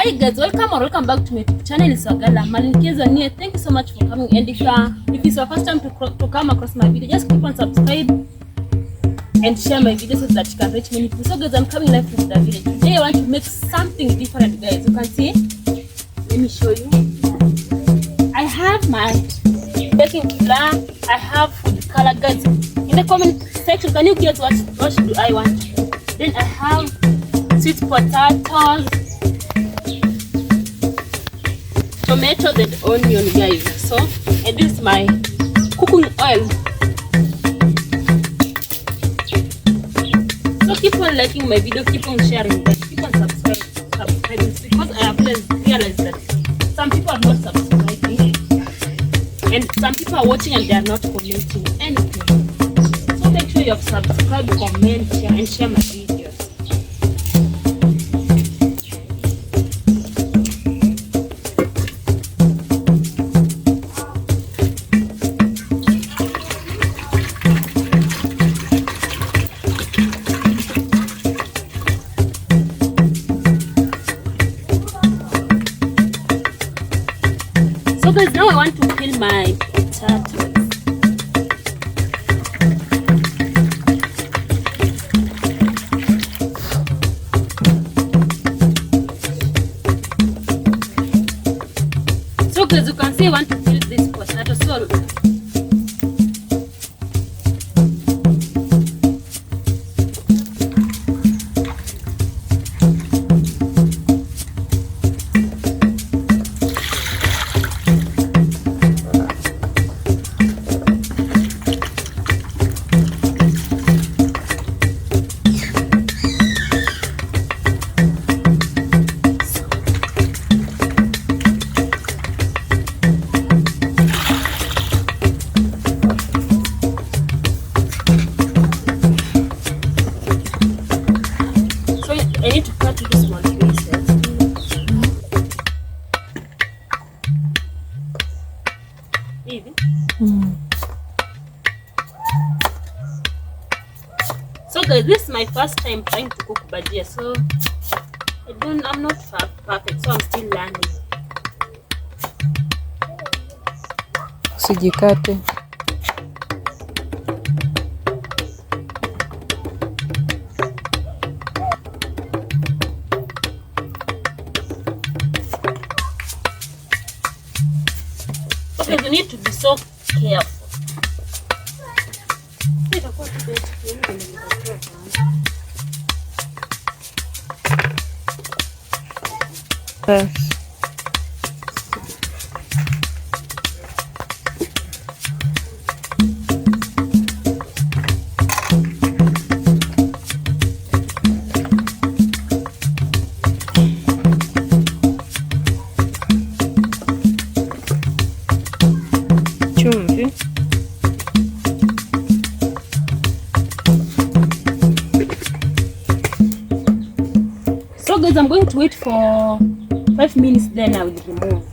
Hi guys, welcome or welcome back to my channel. It's Wagala Malinkezo Nia. Thank you so much for coming. And if it's your first time to come across my video, just keep on subscribe and share my videos so that you can reach many people. So guys, I'm coming live from the village. Today I want to make something different, guys. You can see. Let me show you. I have my baking flour. I have food color, guys. In the comment section, can you guess what do I want? Then I have sweet potatoes, tomatoes and onion, guys. So, and this is my cooking oil. So keep on liking my video, keep on sharing, guys. Keep on subscribing because I have realized that some people are not subscribing and some people are watching and they are not commenting anything. So make sure you have subscribed, comment, share and share my videos. So guys, now I want to peel my potatoes. So guys, you can see I want to peel this potato. I need to cut this one pieces. So guys, this is my first time trying to cook bajia, so I'm not perfect, so I'm still learning. Usijikate. Okay, you need to be so careful. Yes. Chumvi. So guys, I'm going to wait for 5 minutes, then I will remove.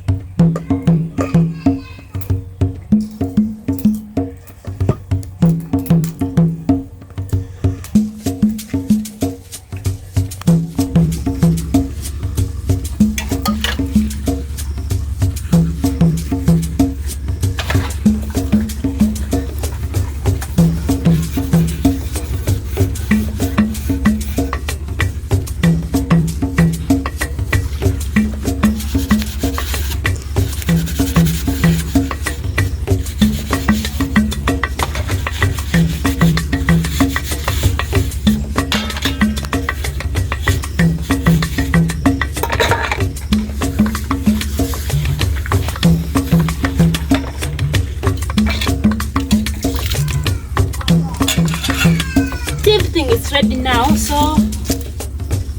Everything is ready now, so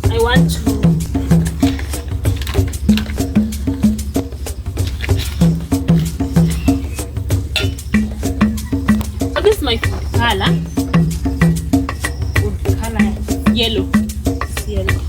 I want to so this is my food color yellow. It's yellow.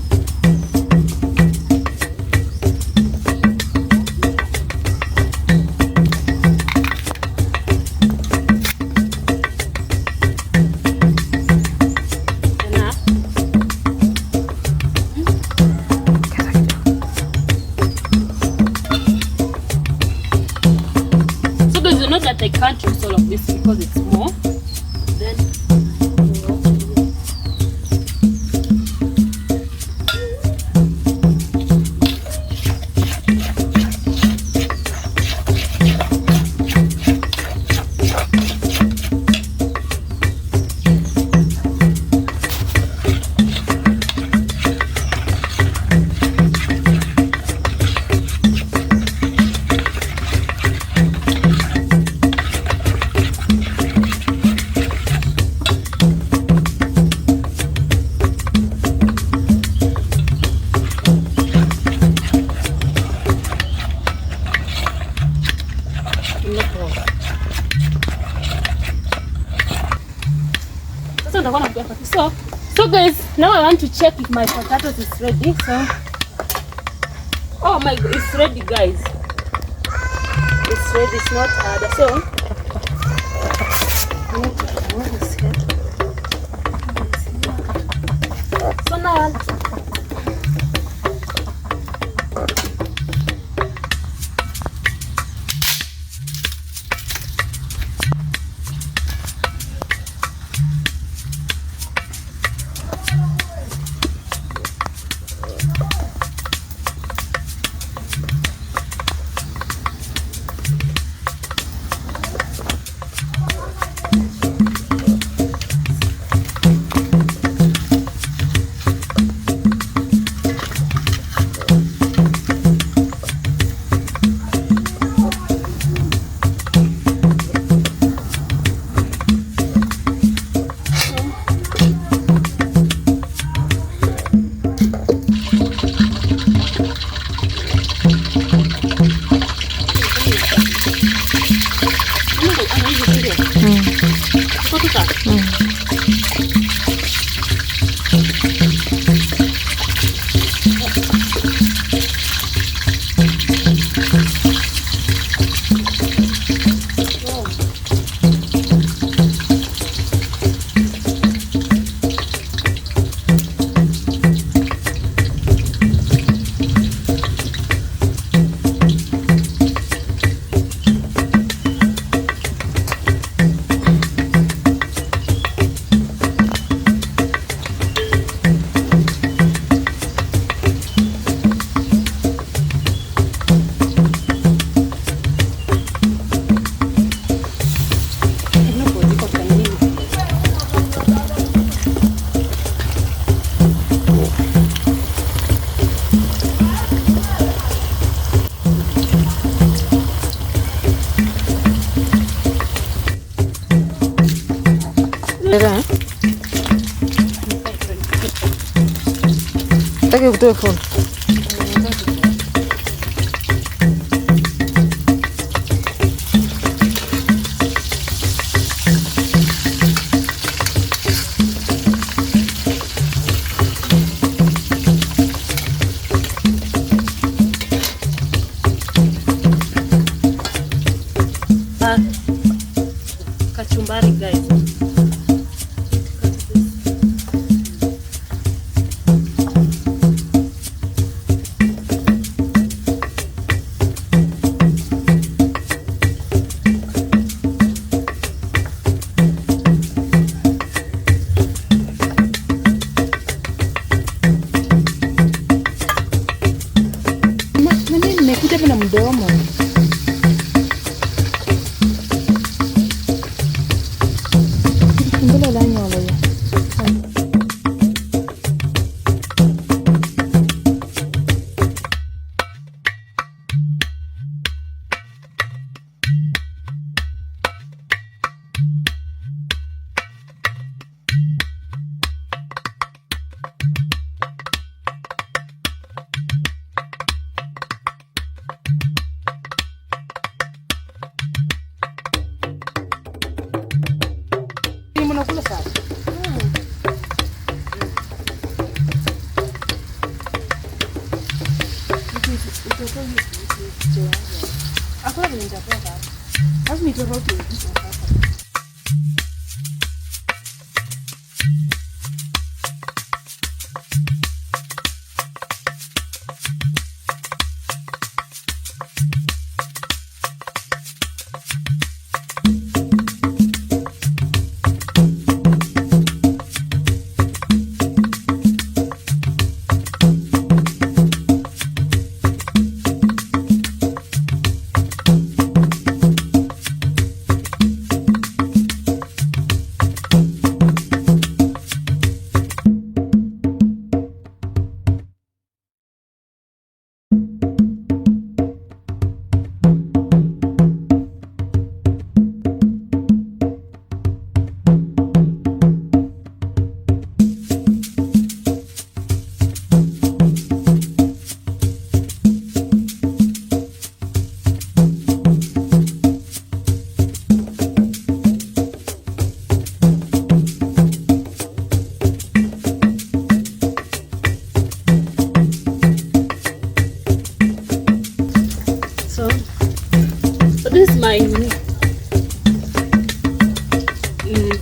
I can't use all of this because it's more. Then so guys, now I want to check if my potatoes is ready. So, oh my god, it's ready, guys. It's ready. It's not hard. So, I need to remove this head. So now, Take kutoe phone. Kachumbari, guys. Nimekuja na mdomo. Mbona la nyola ya? Unakula sasa? Hakuna vile nitakuwa sasa. Lazima nitoroke sasa.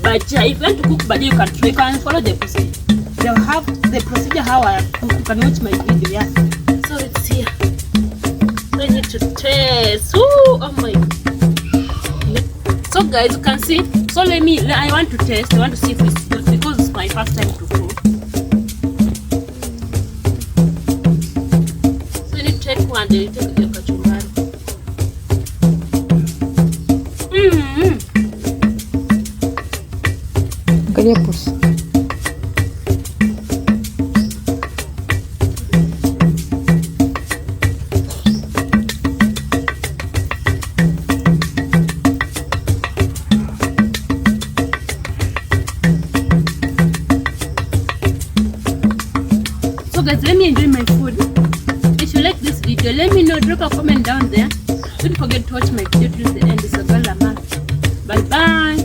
bajia. If you want to cook bajia, you can try. You can follow the procedure. They'll have the procedure how I cook. You can watch my video. Yeah. So it's here. So I need to taste. Ooh, oh my. So guys, you can see. So I want to taste. I want to see if it's good because it's my first time to cook. So you need to take one. Then you take your kachumbari. Angalia pusi. So guys, let me enjoy my food. If you like this video, let me know. Drop a comment down there. Don't forget to watch my video till the end. It's a girl, Bye bye.